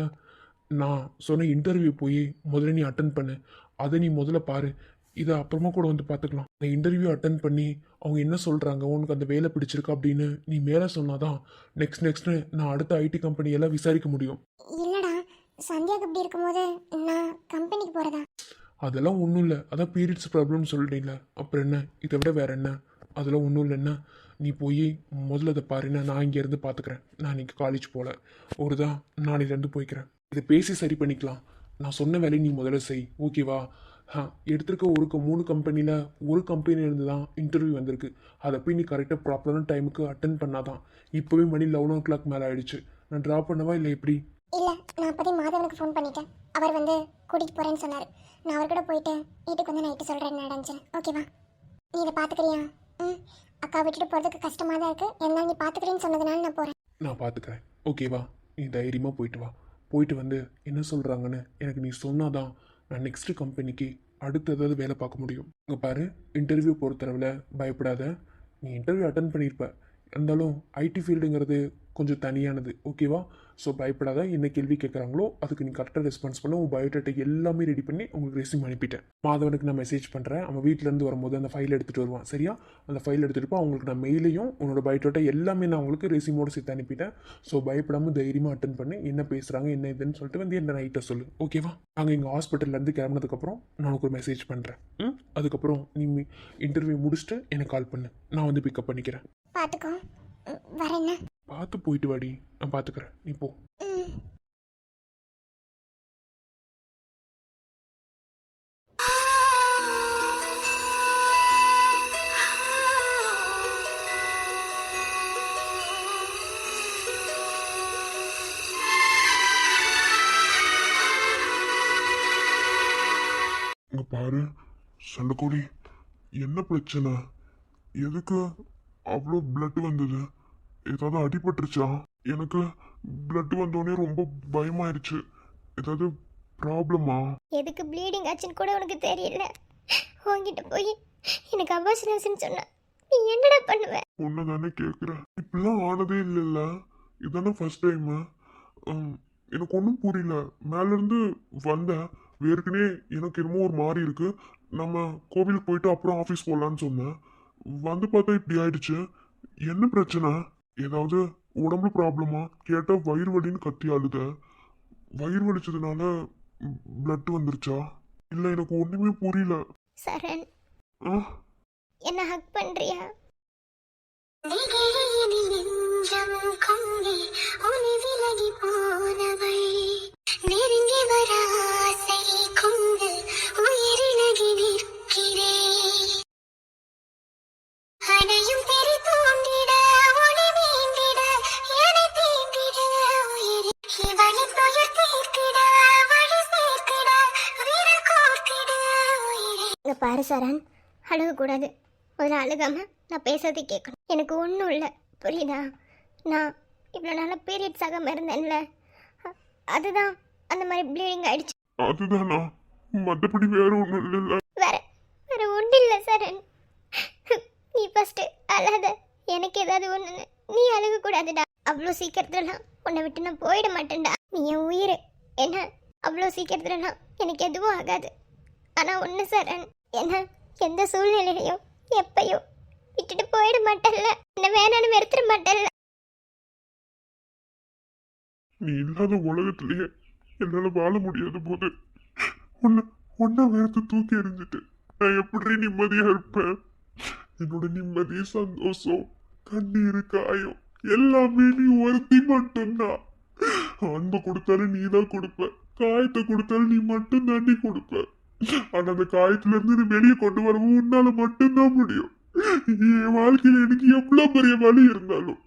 நான் சொன்ன இன்டர்வியூ போய் முதல்ல நீ அட்டன் பண்ணு, அதை நீ முதல்ல பாரு. இதை அப்புறமா கூட வந்து பார்த்துக்கலாம். இந்த இன்டர்வியூ அட்டன் பண்ணி அவங்க என்ன சொல்கிறாங்க, உனக்கு அந்த வேலை பிடிச்சிருக்கா அப்படின்னு நீ மேலே சொன்னாதான் நெக்ஸ்ட்டு நான் அடுத்த ஐடி கம்பெனியெல்லாம் விசாரிக்க முடியும். இல்லைடா, சந்தியாவுக்கு இப்படி இருக்கும்போது நான் கம்பெனிக்கு போகிறதா? அதெல்லாம் ஒன்றும் இல்லை, அதான் பீரியட்ஸ் ப்ராப்ளம்னு சொல்லிட்டீங்களே, அப்புறம் என்ன, இதை விட வேறு என்ன? அதெல்லாம் ஒன்றும் இல்லைன்னா நீ போய் முதல்ல அதை பாருன்னா நான் இங்கேருந்து பார்த்துக்கிறேன். நான் இன்றைக்கி காலேஜ் போகல, ஒரு தான் நாளையிலேருந்து போய்க்கிறேன். இதை பேசி சரி பண்ணிக்கலாம். நான் சொன்ன வேலையை நீ முதல்ல செய், ஓகேவா? எடுத்திருக்க 3 கம்பெனியில் ஒரு கம்பெனிலேருந்து தான் இன்டர்வியூ வந்திருக்கு. அதை போய் நீ கரெக்டாக ப்ராப்பரான டைமுக்கு அட்டன் பண்ணாதான். இப்போவே மணி 11 o'clock மேலே ஆயிடுச்சு. நான் ட்ராப் பண்ணவா இல்லை எப்படி? இல்லை, நான் அப்போதே மாதவனுக்கு ஃபோன் பண்ணிட்டேன். அவர் வந்து கூட்டிகிட்டு போகிறேன்னு சொன்னார். நான் அவர்கிட்ட போயிட்டு வீட்டுக்கு வந்து நைட்டு சொல்கிறேன் நடந்துச்சுன்னு. ஓகேவா? நீ இதை பார்த்துக்கிறியா? அக்கா விட்டுட்டு போகிறதுக்கு கஷ்டமாக தான் இருக்குது, இருந்தாலும் நீ பார்த்துக்கிறேன்னு சொன்னதுனால நான் போகிறேன். நான் பார்த்துக்கிறேன், ஓகேவா? நீ தைரியமாக போயிட்டு வா. போயிட்டு வந்து என்ன சொல்கிறாங்கன்னு எனக்கு நீ சொன்னாதான் நான் நெக்ஸ்ட்டு கம்பெனிக்கு அடுத்து ஏதாவது வேலை பார்க்க முடியும். இங்கே பாரு, இன்டர்வியூ பொறுத்தளவில் பயப்படாத. நீ இன்டர்வியூ அட்டன் பண்ணியிருப்ப, இருந்தாலும் ஐடி ஃபீல்டுங்கிறது கொஞ்சம் தனியானது, ஓகேவா? ஸோ பயப்படாத. என்ன கேள்வி கேட்குறாங்களோ அதுக்கு நீ கரெக்டாக ரெஸ்பான்ஸ் பண்ண. உன் பயோடேட்டா எல்லாமே ரெடி பண்ணி உங்களுக்கு ரெஸ்யூம் அனுப்பிட்டேன். மாதவனுக்கு நான் மெசேஜ் பண்ணுறேன். அவன் வீட்டிலேருந்து வரும்போது அந்த ஃபைல் எடுத்துகிட்டு வருவான், சரியா? அந்த ஃபைல் எடுத்துகிட்டு அவங்களுக்கு நான் மெயிலையும் உன்னோட பயோடேட்டா எல்லாமே நான் உங்களுக்கு ரெஸ்யூமோடு சேர்த்து அனுப்பிட்டேன். ஸோ பயப்படாமல் தைரியமாக அட்டன் பண்ணி என்ன பேசுகிறாங்க என்ன இதுன்னு சொல்லிட்டு வந்து என்ன நைட்டை சொல்லு, ஓகேவா? நாங்கள் எங்கள் ஹாஸ்பிட்டல்லேருந்து கிளம்புனதுக்கப்புறம் நான் உனக்கு ஒரு மெசேஜ் பண்ணுறேன். அதுக்கப்புறம் நீ இன்டர்வியூ முடிச்சுட்டு எனக்கு கால் பண்ணு, நான் வந்து பிக்கப் பண்ணிக்கிறேன். பார்த்துக்கோ, வரேண்ணா. பார்த்து போயிட்டு வாடி, நான் பார்த்துக்கிறேன், நீ போ. இங்க பாரு சண்டக்கோடி, என்ன பிரச்சனை? எதுக்கு அவ்வளோ பிளட் வந்தது? ஏதாவது அடிபட்டுருச்சா? எனக்கு பிளட் வந்தோடனே ரொம்ப பயமாயிருச்சு. ஏதாவது ப்ராப்ளமா? எதுக்கு ப்ளீடிங் ஆச்சுன்னு கூட உனக்கு தெரியல. உங்ககிட்ட போய் எனக்கு அபார்ஷன் சொன்ன நீ என்னடா பண்ணுவ? உன்னை தானே கேட்குறேன். இப்படிலாம் ஆனதே இல்லைல்ல, இதுதானே ஃபர்ஸ்ட் டைமு. எனக்கு ஒன்றும் புரியல. மேலேருந்து வந்தேன், ஏற்கனவே எனக்கு என்னமோ ஒரு மாதிரி இருக்கு. நம்ம கோவிலுக்கு போயிட்டு அப்புறம் ஆஃபீஸ் போகலான்னு சொன்னேன். வந்து பார்த்தா இப்படி ஆயிடுச்சு. என்ன பிரச்சனை? ஏதாவது உடம்பு ப்ராப்ளமா? கேட்டால் வயிறு வலின்னு கத்தி அழுத. வயிறு வலிச்சதுனால பிளட் வந்துருச்சா? இல்லை, எனக்கு ஒன்றுமே புரியல. சரண், ஆ, என்ன ஹக் பண்றியா? நெருங்கி வர ஆசை கொண்டு உயிரிழகி நிற்கிறேன். அடையும் பெரி தோன்றிட ஒளி பாரு சரண், அழுகக்கூடாது. முதல்ல அழுகாம நான் பேசுறதை கேட்கணும். எனக்கு ஒன்றும் இல்லை, புரியுதா? நான் இவ்வளோ நாளாக பீரியட்ஸ் ஆகாமல் இருந்தேன்ல, அதுதான் அந்த மாதிரி ப்ளீடிங் ஆயிடுச்சு. அதுதானா? மற்றபடி வேற ஒன்றும் இல்லைல்ல? வேற வேற ஒன்றும் இல்லை சரண். நீ ஃபஸ்ட்டு அழாத. எனக்கு ஏதாவது ஒன்று நீ அழுகக்கூடாதுடா. அவ்வளோ சீக்கிரத்துலலாம் உன்னை விட்டு நான் போயிட மாட்டேன்டா. நீ என் உயிர். என்ன அவ்வளோ சீக்கிரத்துலலாம் எனக்கு எதுவும் ஆகாது. ஆனால் ஒன்று சரண், என்ன எந்த சூழ்நிலையிலையும் எப்பையும் விட்டுட்டு போயிட மாட்டேன்ல. என்ன வேணான்னு வெறுத்துட மாட்டேன்ல. நீ இல்லாத உலகத்திலேயே என்னால வாழ முடியாத போது ஒன்னா வேறத்தை தூக்கி எறிஞ்சிட்டு நான் எப்படி நிம்மதியா இருப்பேன்? என்னோட நிம்மதி, சந்தோஷம், கண்ணீர், காயம் எல்லாமே நீ ஒருத்தி மட்டும்தான். அன்பை கொடுத்தாலும் நீ தான் கொடுப்ப, காயத்தை கொடுத்தாலும் நீ மட்டும் தாண்டி கொடுப்ப. ஆனா அந்த காயத்துல இருந்து நீ வெளியே கொண்டு வரவும் உன்னால மட்டும்தான் முடியும். என் வாழ்க்கையில எனக்கு எவ்வளவு பெரிய வலி இருந்தாலும்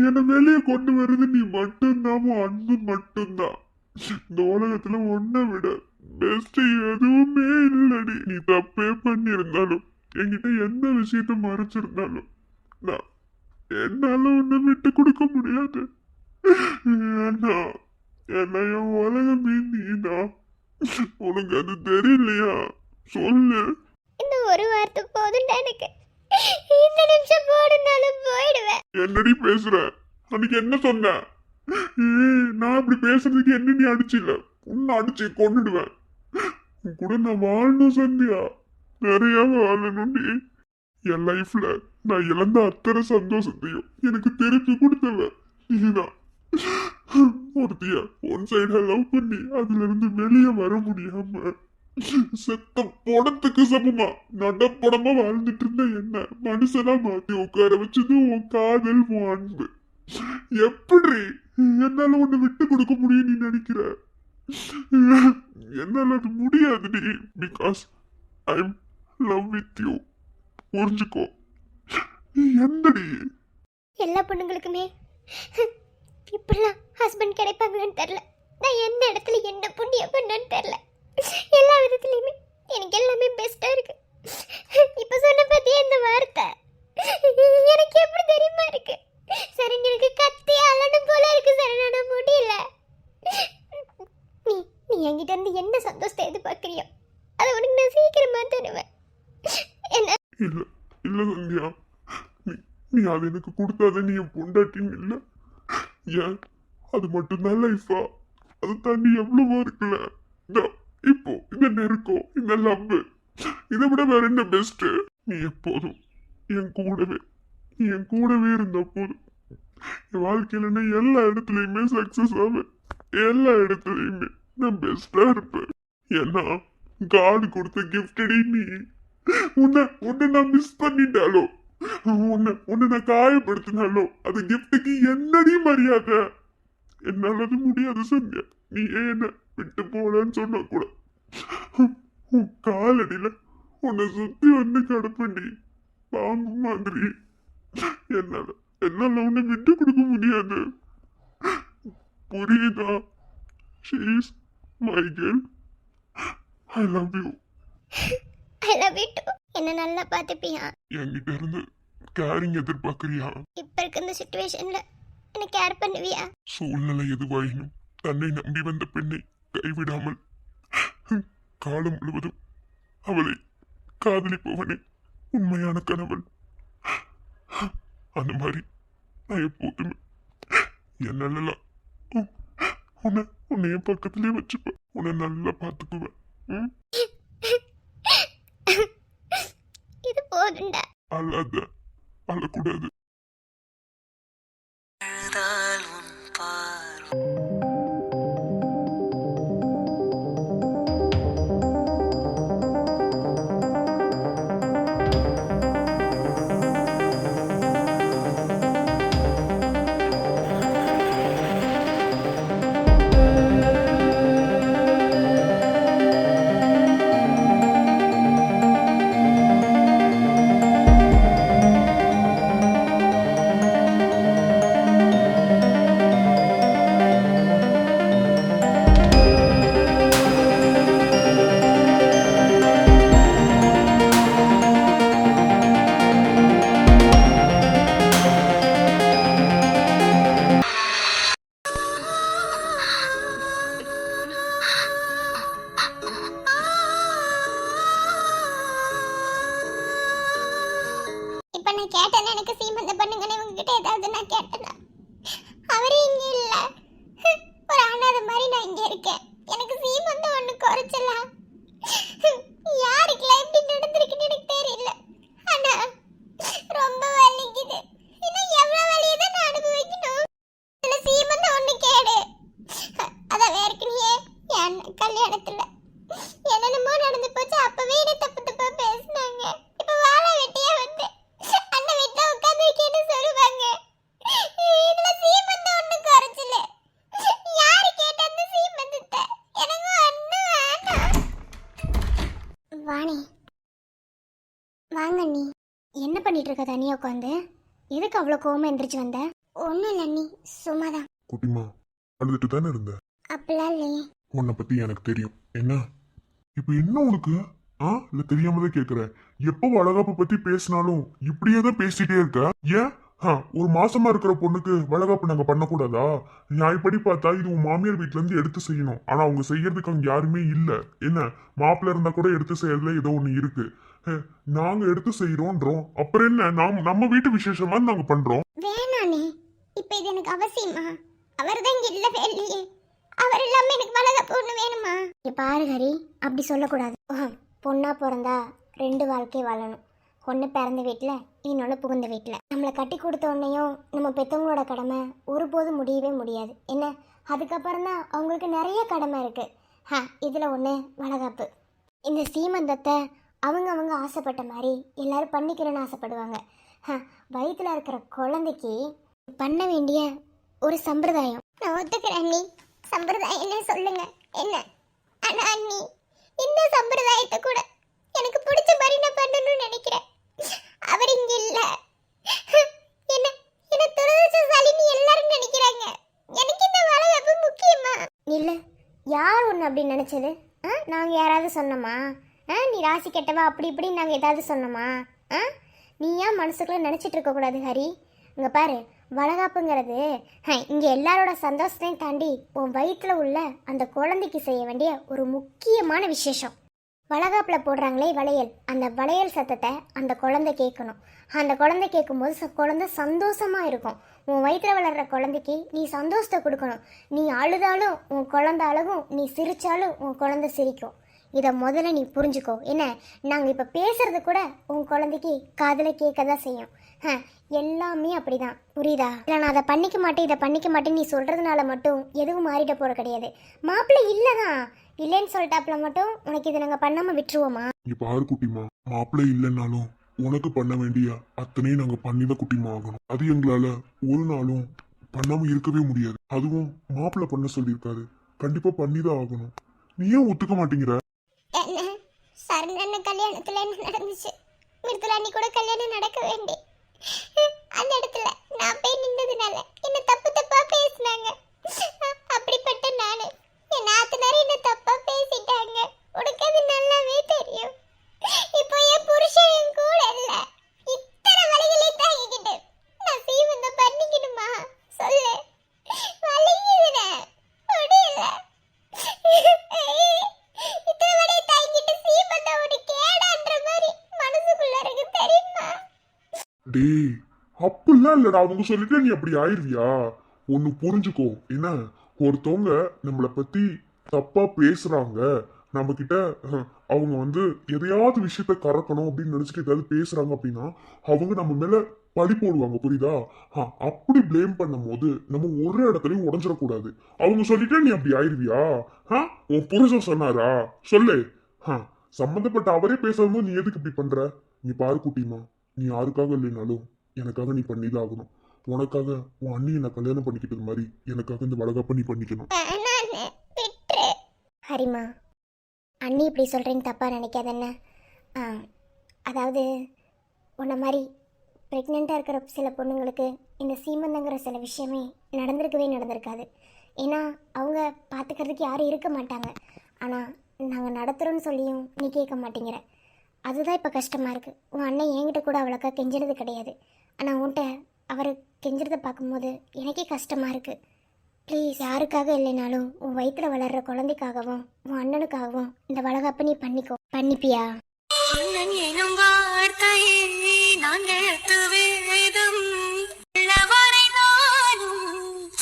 என்னை வெளியே கொண்டு வர்றது நீ மட்டும்தான், அன்பு மட்டும்தான். இந்த உலகத்துல ஒன்ன விட பெஸ்ட் எதுவுமே இல்லடி. நீ தப்பே பண்ணிருந்தாலும் என்கிட்ட எந்த விஷயத்த மறைச்சிருந்தாலும் நான் என்னால உன்னை விட்டு கொடுக்க முடியாது. ஏன்னா என் உலகமே நீதான். உனக்கு அது தெரியலையா? சொல்லு. இந்த ஒரு வார்த்தை போதும்டா எனக்கு. இந்த நிமிஷம் போடுனாலும் போயிடுவேன். என்னடி பேசுற? அன்னைக்கு என்ன சொன்ன? நான் இப்படி பேசுறதுக்கு என்ன நீ அடிச்சில்ல? உன்னை அடிச்சு கொண்டுடுவேன். உன் கூட நான் வாழணும் சந்தியா, நிறைய வாழணும்டி. என் லைஃப்ல நான் இழந்த அத்தனை சந்தோஷத்தையும் எனக்கு திருப்பி கொடுத்தவ நீதான். ஒருத்திய ஒன் சைடா லவ் பண்ணி அதுல இருந்து வெளியே வர முடியாம செத்த படத்துக்கு சமமா நடப்படமா வாழ்ந்துட்டு இருந்த என்ன மனுஷனா மாத்தி உட்கார வச்சது உன் காதல், உன் அன்பு. எப்படி என்னால உன்னை விட்டு கொடுக்க முடியும் நீ நினைக்கிற? என்னால அது முடியாதுடி. Because I am love with you. புரிஞ்சுக்கோ. நீ எந்தடி? எல்லா பொண்ணுங்களுக்குமே இப்படிலாம் ஹஸ்பண்ட் கிடைப்பாங்கன்னு தெரியல. நான் எந்த இடத்துல என்ன புண்ணியம் பண்ணேன்னு தெரியல. எல்லா விதத்துலையுமே எனக்கு எல்லாமே பெஸ்டா இருக்கு. இப்ப சொன்ன பத்தியே இந்த வார்த்தை எனக்கு எப்படி தெரியுமா இருக்கு? சரண், எனக்கு கத்தி அலனும் போல இருக்கு சரண். ஆனா முடியல. நீ நீ என்கிட்ட இருந்து என்ன சந்தோஷத்தை எதிர்பார்க்கிறியோ அதை உனக்கு நான் சீக்கிரமா தருவேன். என்ன? இல்ல இல்ல சந்தியா, நீ நீ அது எனக்கு கொடுத்தாத நீ என் பொண்டாட்டின்னு இல்ல. ஏன் அது மட்டும்தான் லைஃபா? அது தாண்டி எவ்வளவோ இருக்குல்ல. இப்போ இந்த நெருக்கம், இந்த லவ், இதை விட வேற என்ன பெஸ்ட்? நீ எப்போதும் என் கூடவே இருந்த போதும் என் வாழ்க்கையில நான் எல்லா இடத்துலயுமே சக்சஸ் ஆவேன். எல்லா இடத்துலயுமே நான் பெஸ்டா இருப்பேன். ஏன்னா காடு கொடுத்த கிஃப்டடி நீ. உன்னை நான் மிஸ் பண்ணிட்டாலோ, உன்னை நான் காயப்படுத்தினாலோ அது கிஃப்டுக்கு என்னடி மரியாதை? என்னால அது முடியாது சந்தியா. நீ ஏன் என்ன விட்டு போலன்னு சொன்னா கூட உன் காலடியில உன்னை சுத்தி வந்து கிடப்பண்டி பாம்பு மாதிரி. என்னால உன்னை விட்டு கொடுக்க முடியாது. புரியுதா? She is my girl. I love you. I love you too. என்ன நல்லா பார்த்துப்பியா? என்கிட்ட இருந்து கேரிங் எதிர்பார்க்கறியா? இப்ப இருக்க இந்த சிச்சுவேஷன்ல என்ன கேர் பண்ணுவியா? சூழ்நிலை எதுவாயினும் தன்னை நம்பி வந்த பெண்ணை கைவிடாமல் காலம் முழுவதும் அவளை காதலிப்பவனே உண்மையான கணவன். அந்த மாதிரி நான் எப்போதுமே என்னால உன்னை என் பக்கத்திலே வச்சுப்பேன். உன்னை நல்லா பார்த்துக்குவேன். இது போதுண்டா. அழாத, அழக்கூடாது. அழுதால் உன் பார்வை கல்யாணத்துல என்னென்னமோ நடந்து போச்சு. அப்பவே என்ன தப்பு தப்பா பேசினாங்க. இப்ப வாழ வெட்டியா வந்து அந்த வீட்டுல உட்கார்ந்து கேட்டு சொல்லுவாங்க. இதுல சீமந்தம் ஒண்ணு குறைச்சல. யாரு கேட்ட அந்த சீமந்தத்தை? எனக்கு ஒண்ணு வேண்டாம். வாணி, வாங்க நீ. என்ன பண்ணிட்டு இருக்க தனியா உட்காந்து? எதுக்கு அவ்வளவு கோவமா எந்திரிச்சு வந்த? ஒண்ணும் இல்ல நீ, சும்மாதான். குட்டிமா, அழுதுட்டு தானே இருந்த? அப்படிலாம் இல்லையே. உன்னை பத்தி எனக்கு தெரியும். என்ன இப்ப என்ன உனக்கு? இல்ல தெரியாமதான் கேக்குற. எப்போ வளகாப்பு பத்தி பேசினாலும் இப்படியே தான் பேசிட்டே இருக்க. ஏன் ஒரு மாசமா இருக்கிற பொண்ணுக்கு வளகாப்பு நாங்க பண்ணக்கூடாதா? நியாயப்படி பார்த்தா இது உன் மாமியார் வீட்டுல இருந்து எடுத்து செய்யணும். ஆனா அவங்க செய்யறதுக்கு அங்க யாருமே இல்ல. என்ன மாப்பிள்ள இருந்தா கூட எடுத்து செய்யறதுல ஏதோ ஒண்ணு இருக்கு. நாங்க எடுத்து செய்யறோன்றோம். அப்புறம் என்ன, நம்ம வீட்டு விசேஷமா நாங்க பண்றோம். வேணானே, இப்ப இது எனக்கு அவசியமா? அவர்தான் இங்க இல்லவே இல்லையே. அவர் இல்லாம எனக்கு வளகாப்பு ஒண்ணு வேணுமா? பாரு ஹரி, அப்படி சொல்லக்கூடாது. பொண்ணா பிறந்தா 2 வாழ்க்கை வாழணும். ஒன்று பிறந்த வீட்டில், இன்னொன்று புகுந்த வீட்டில். நம்மளை கட்டி கொடுத்த உடனேயும் நம்ம பெற்றவங்களோட கடமை ஒருபோதும் முடியவே முடியாது. என்ன, அதுக்கப்புறம் தான் அவங்களுக்கு நிறைய கடமை இருக்கு. இதில் ஒன்று வளகாப்பு. இந்த சீமந்தத்தை அவங்க ஆசைப்பட்ட மாதிரி எல்லாரும் பண்ணிக்கணும்னு ஆசைப்படுவாங்க. வயிற்றுல இருக்கிற குழந்தைக்கு பண்ண வேண்டிய ஒரு சம்பிரதாயம். நான் ஒத்துக்கிறேன் அண்ணி, சம்பிரதாயம்னே சொல்லுங்க என்ன. ஆனா அண்ணி, இந்த சம்பிரதாயத்தை கூட எனக்கு பிடிச்ச மாதிரி நான் பண்ணணும்னு நினைக்கிறேன். அவர் இங்க இல்ல. என்ன என்ன துரதிர்ஷ்டசாலின்னு எல்லாரும் நினைக்கிறாங்க. எனக்கு இந்த வளகாப்பு முக்கியமா? இல்ல, யார் ஒன்று அப்படி நினைச்சது? நாங்கள் யாராவது சொன்னோமா? நீ ராசி கெட்டவா அப்படி இப்படின்னு நாங்கள் ஏதாவது சொன்னோமா? நீ ஏன் மனசுக்குள்ள நினச்சிட்டு இருக்கக்கூடாது ஹரி? இங்கே பாரு, வளகாப்புங்கிறது இங்கே எல்லாரோட சந்தோஷத்தையும் தாண்டி உன் வயிற்றில் உள்ள அந்த குழந்தைக்கு செய்ய வேண்டிய ஒரு முக்கியமான விசேஷம். வளகாப்பில் போடுறாங்களே வளையல், அந்த வளையல் சத்தத்தை அந்த குழந்தை கேட்கணும். அந்த குழந்தை கேட்கும்போது குழந்தை சந்தோஷமாக இருக்கும். உன் வயிற்றில் வளர்கிற குழந்தைக்கு நீ சந்தோஷத்தை கொடுக்கணும். நீ அழுதாலும் உன் குழந்தை அழுகும், நீ சிரித்தாலும் உன் குழந்தை சிரிக்கும். இதை முதல்ல நீ புரிஞ்சுக்கோ. என்ன, நாங்கள் இப்போ பேசுறது கூட உன் குழந்தைக்கு காதில் கேட்க தான் செய்யும். எல்லாமே அப்படிதான், புரியுதா? இல்லை நான் அதை பண்ணிக்க மாட்டேன் இதை பண்ணிக்க மாட்டேன்னு நீ சொல்கிறதுனால மட்டும் எதுவும் மாறிட போகிற கிடையாது. மாப்பிள்ளை இல்லைதான், இல்லைன்னு சொல்லிட்டாப்புல மட்டும் உனக்கு இதை நாங்கள் பண்ணாமல் விட்டுருவோமா? நீ பாரு குட்டிமா, மாப்பிள்ளை இல்லைன்னாலும் உனக்கு பண்ண வேண்டிய அத்தனையும் நாங்க பண்ணிதான் குட்டிமா ஆகணும். அது எங்களால ஒரு நாளும் பண்ணாம இருக்கவே முடியாது. அதுவும் மாப்பிள்ளை பண்ண சொல்லியிருக்காரு, கண்டிப்பா பண்ணிதான் ஆகணும். நீ ஏன் ஒத்துக்க மாட்டேங்கிற? என்ன சரண கல்யாணத்துல என்ன நடந்துச்சு? மிருதுலானி கூட கல்யாணம் நடக்க வேண்டி அந்த இடத்துல நான் போய் நின்றதுனால என்ன தப்பு தப்பா பேசினாங்க. அப்படிப்பட்ட நானு என் நாத்தனார் என்ன தப்பா பேசிட்டாங்க. உனக்கு அது நல்லாவே தெரியும். இப்போ என் புருஷன் என் கூட இல்ல. இத்தனை வழிகளை தாங்கிக்கிட்டு நான் சீமந்தம் பண்ணிக்கணுமா சொல்லு? வலிக்குதுனே முடியல. இத்தனை வழியை தாங்கிட்டு சீமந்தம் ஒரு கேடான்ற மாதிரி மனசுக்குள்ள இருக்கு தெரியுமா? டேய், அப்படிலாம் இல்லடா. அவங்க சொல்லிட்டு நீ அப்படி ஆயிருவியா? ஒன்னு புரிஞ்சுக்கோ. என்ன, ஒருத்தவங்க நம்மளை பத்தி தப்பா பேசுறாங்க, நம்ம கிட்ட அவங்க வந்து எதையாவது விஷயத்த கறக்கணும் அப்படின்னு நினைச்சிட்டு ஏதாவது பேசுறாங்க அப்படின்னா அவங்க நம்ம மேல பழி போடுவாங்க, புரியுதா? அப்படி பிளேம் பண்ணும் போது நம்ம ஒரு இடத்துலயும் உடஞ்சிடக்கூடாது. அவங்க சொல்லிட்டு நீ அப்படி ஆயிருவியா? உன் புருஷன் சொன்னாரா சொல்லு. சம்பந்தப்பட்ட அவரே பேசும்போது நீ எதுக்கு இப்படி பண்ற? நீ பாரு குட்டிமா, நீ யாருக்காக இல்லைனாலும் எனக்காக நீ பண்ணிதான் ஆகணும். உனக்காக உன் அண்ணி என்ன கல்யாணம் பண்ணிக்கிட்டது மாதிரி எனக்காக இந்த வளகாப்ப நீ பண்ணிக்கணும். ஹரிமா, அண்ணி இப்படி சொல்கிறேன்னு தப்பாக நினைக்காத. என்ன, அதாவது உன்ன மாதிரி ப்ரெக்னெண்ட்டாக இருக்கிற சில பொண்ணுங்களுக்கு இந்த சீமந்தங்கிற சில விஷயமே நடந்திருக்காது. ஏன்னா அவங்க பார்த்துக்கிறதுக்கு யாரும் இருக்க மாட்டாங்க. ஆனால் நாங்கள் நடத்துகிறோன்னு சொல்லியும் நீ கேட்க மாட்டேங்கிற. அதுதான் இப்போ கஷ்டமாக இருக்குது. உன் அண்ணன் என்கிட்ட கூட அவ்வளோக்கா கெஞ்சினது கிடையாது. ஆனால் உன்கிட்ட அவர் கெஞ்சிறதை பார்க்கும்போது எனக்கே கஷ்டமாக இருக்குது. ப்ளீஸ், யாருக்காக இல்லைனாலும் உன் வயிற்றுல வளர்கிற குழந்தைக்காகவும் உன் அண்ணனுக்காகவும் இந்த வளகாப்பை நீ பண்ணிப்பியா? அண்ணன் எனும் வார்த்தையே நான் எழுத்து வேதம் உள்ளவரை நானும்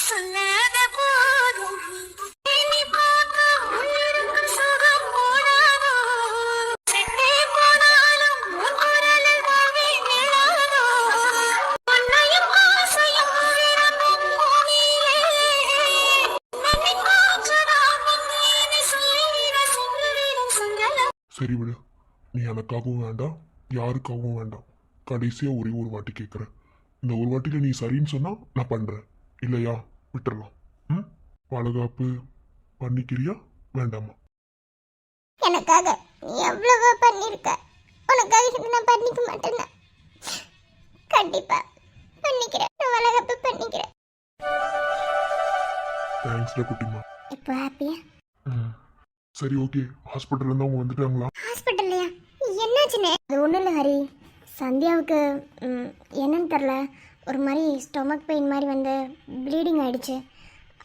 சொல்லாத போதும் என்னை பார்க்க உள்ளிருக்கும் சுகம் போனாதோ செட்டே போனாலும் உன் குரலில் வாவே நிழலாதோ உன்னையும் ஆசையும் விரும்பும் பூமியிலே நன்னை காற்று நான் நீ சொல்லி சரி விடு, நீ எனக்காகவும் வேண்டாம், யாருக்காகவும் வேண்டாம். கடைசியாக ஒரே ஒரு வாட்டி கேட்குறேன். இந்த ஒரு வாட்டியில் நீ சரின்னு சொன்னா நான் பண்ணுறேன், இல்லையா விட்டுறலாம். ம், வளகாப்பு பண்ணிக்கிறியா வேண்டாமா? எனக்காக நீ எவ்வளவோ பண்ணியிருக்க, உனக்காக இது நான் பண்ணிக்க மாட்டேன்னா கண்டிப்பா பண்ணிக்கிறேன். நான் வளகாப்பு பண்ணிக்கிறேன். தேங்க்ஸ்டா குட்டிமா. இப்போ ஹாப்பியா? ம், சரி ஓகே. ஹாஸ்பிட்டல்லேருந்து அவங்க வந்துட்டாங்களா? ஹாஸ்பிட்டல்லையா? என்னாச்சுன்னு? அது ஒன்றும் இல்லை ஹரி, சந்தியாவுக்கு என்னன்னு தெரில, ஒரு மாதிரி ஸ்டொமக் பெயின் மாதிரி வந்து ப்ளீடிங் ஆயிடுச்சு.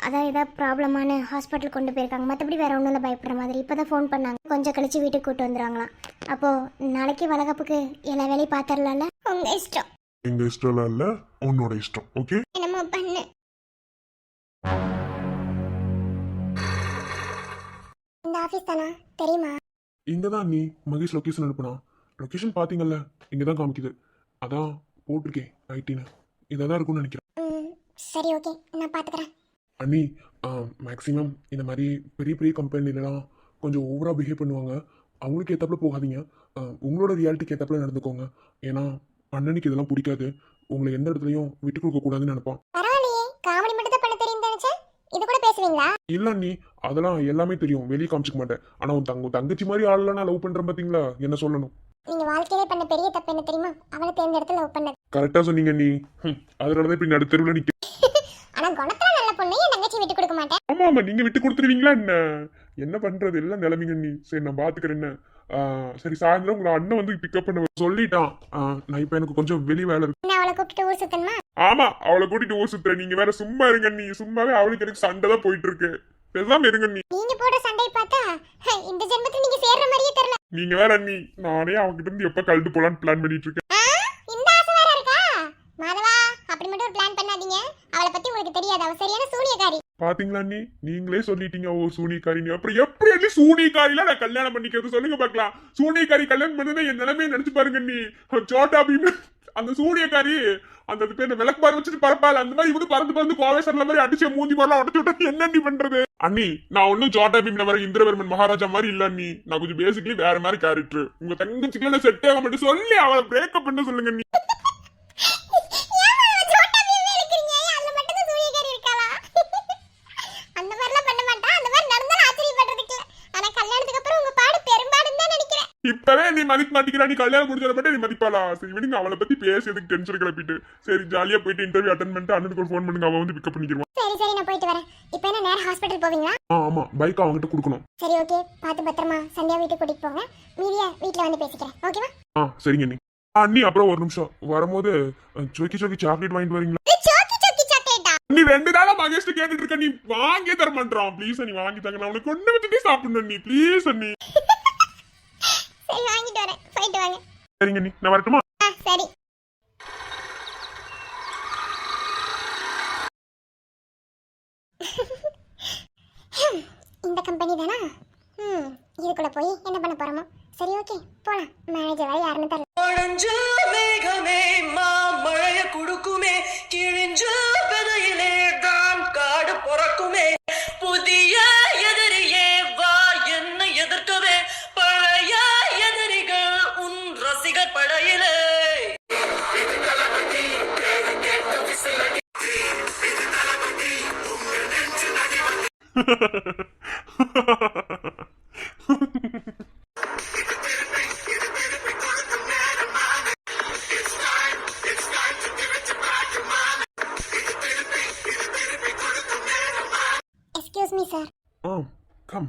அதான் ஏதாவது ப்ராப்ளமான ஹாஸ்பிட்டல் கொண்டு போயிருக்காங்க. மற்றபடி வேறு ஒன்றும் இல்லை பயப்படுற மாதிரி. இப்போ தான் ஃபோன் பண்ணாங்க, கொஞ்சம் கழிச்சு வீட்டுக்கு கூப்பிட்டு வந்துடுவாங்களாம். அப்போது நாளைக்கு வளகாப்புக்கு எல்லா வேலையும் பார்த்துடலாம்ல? உங்கள் இஷ்டம். எங்கள் இஷ்டம்லாம் இல்லை, உன்னோட இஷ்டம். ஓகே, என்னமோ பண்ணு. இந்த ஆஃபீஸ் தானா? தெரியுமா? இங்கே தான் நீ மகேஷ் லொக்கேஷன் அனுப்புனா. லொக்கேஷன் பார்த்தீங்கல்ல, இங்கே தான் காமிக்குது. அதான் போட்டிருக்கேன் ஐட்டின்னு. இதை தான் இருக்கும்னு நினைக்கிறேன். சரி ஓகே, நான் பார்த்துக்கிறேன். அண்ணி, மேக்ஸிமம் இந்த மாதிரி பெரிய பெரிய கம்பெனிலலாம் கொஞ்சம் ஓவராக பிஹேவ் பண்ணுவாங்க. அவங்களுக்கு ஏற்றாப்புல போகாதீங்க. உங்களோட ரியாலிட்டிக்கு ஏற்றாப்புல நடந்துக்கோங்க. ஏன்னா அண்ணனுக்கு இதெல்லாம் பிடிக்காது. உங்களை எந்த இடத்துலையும் விட்டு கொடுக்கக்கூடாதுன்னு நினைப்பான். பரவாயில்லையே, காமெடி மட்டும் தான் பண்ண தெரியும் நினைச்சேன். இது கூட பேசுவீங்களா? இல்லை அண்ணி, அதெல்லாம் எல்லாமே தெரியும், வெளியே காமிச்சிக்க மாட்டேன். ஆனால் உன் தங்கச்சி மாதிரி ஆளெல்லாம் நான் லவ் பண்ணுறேன் பார்த்தீங்களா, என்ன சொல்லணும். நீங்க வாழ்க்கையிலே பண்ண பெரிய தப்பு என்ன தெரியுமா? அவளை தேர்ந்தெடுத்து லவ் பண்ணது. கரெக்டாக சொன்னீங்க நீ. அதனால தான் இப்படி நடுத்தருவில் நிற்க. ஆனா குணத்துல நல்ல பொண்ணு, என் தங்கச்சி விட்டு கொடுக்க மாட்டேன். ஆமா ஆமா, நீங்க விட்டு கொடுத்துருவீங்களா என்ன பண்றது, எல்லாம் நிலைமைங்க நீ. சரி நான் பாத்துக்கிறேன் என்ன. சரி சாயந்தரம் உங்களை அண்ணன் வந்து பிக்கப் பண்ண சொல்லிட்டான். நான் இப்ப எனக்கு கொஞ்சம் வெளி வேலை இருக்கு. நான் அவளை கூப்பிட்டு ஊர் சுத்தணுமா? ஆமா, அவளை கூட்டிட்டு ஊர் சுத்துறேன். நீங்க வேற சும்மா இருங்க நீ. சும்மாவே அவளுக்கு எனக்கு சண்டை தான் போயிட்டு இருக்கு. பேசாம இருங்க நீ. நீங்க போட சண்டை பார்த்தா இந்த ஜென்மத்துல நீங்க சேர்ற மாதிரியே தெரியல. நீங்க வேற நீ. நானே அவகிட்ட இருந்து எப்ப கழட்டு போலான்னு பிளான் பண்ணிட்டு இருக்கேன். இந்த ஆசை வேற இருக்கா? மாதவா, அப்படி மட்டும் ஒரு பிளான் பண்ணாதீங்க. அவளை பத்தி உங்களுக்கு தெரியாது, அவ சரியான சூனியக்காரி. பாத்தீங்களா நீ, நீங்களே சொல்லிட்டீங்க ஓ சூனியக்காரி. நீ அப்புறம் எப்படி அண்ணி சூனியக்காரில நான் கல்யாணம் பண்ணிக்கிறது சொல்லுங்க பாக்கலாம். சூனியக்காரி கல்யாணம் பண்ணதை என் நிலைமையை நினைச்சு பாருங்க நீ. சோட்டா பீம் அந்த சூனியக்காரி அந்த பேர் விளக்கு பாரு வச்சுட்டு பரப்பால அந்த மாதிரி இவரு பறந்து கோவேசர்ல மாதிரி அடிச்சு மூஞ்சி மாதிரிலாம் உடச்சு விட்டா என்ன நீ பண்றது? அண்ணி நான் ஒன்னும் சோட்டா பீம் வர இந்திரவர்மன் மகாராஜா மாதிரி இல்ல அண்ணி. நான் கொஞ்சம் பேசிக்கலி வேற மாதிரி கேரக்டர். உங்க தங்கச்சிக்கு செட் ஆக மாட்டேன் சொல்லி அவளை பிரேக்கப் பண்ண சொல்லுங்க நீ. இப்பவே நீ மதிக்க மாட்டேங்கிறா. நீ கல்யாணம் முடிஞ்சத மட்டும் நீ மதிப்பாளா? சரி விடுங்க, அவளை பத்தி பேசி எதுக்கு டென்ஷன் கிளப்பிட்டு. சரி ஜாலியா போயிட்டு இன்டர்வியூ அட்டென்ட் பண்ணிட்டு அண்ணனுக்கு ஒரு ஃபோன் பண்ணுங்க, அவன் வந்து பிக்கப் பண்ணிடுவான். சரி சரி, நான் போயிட்டு வரேன். இப்போ என்ன நேரா ஹாஸ்பிடல் போவீங்களா? ஆமா, பைக் அவங்ககிட்ட கொடுக்கணும். சரி ஓகே, பார்த்து பத்திரமா சந்தியா வீட்டுக்கு கூட்டிட்டு போங்க. மீதியா வீட்ல வந்து பேசிக்கிறேன், ஓகேவா? சரிங்க நீ. அண்ணி அப்புறம் ஒரு நிமிஷம் வரும்போது சொக்கி சாக்லேட் வாங்கிட்டு வரீங்களா? நீ 2 நாளா மகேஷ் கேட்டுட்டு இருக்க, நீ வாங்கியே தர மாட்டான். ப்ளீஸ் நீ வாங்கி தாங்க, நான் உனக்கு ஒண்ணு வச்சுட்டே சாப்பிடணும் நீ. ப்ளீஸ் அண்ணி. சரி வாங்கிட்டு வரேன், போயிட்டு வாங்க. சரிங்க நீ, நான் வரட்டுமா? சரி. இந்த கம்பெனி தானா? இதுக்குள்ள போய் என்ன பண்ண போறோமோ. சரி ஓகே போலாம். மேனேஜர் வேற யாருன்னு தெரியல. ஒழஞ்சு மேகமே மாமழைய குடுக்குமே, கிழிஞ்சு விதையிலே தான் காடு பொறக்குமே, புதிய எதிரியே வா என்ன எதிர்க்கவே, பழைய எதிரிகள் உன் ரசிகர் படையிலே. Excuse me sir. கம்.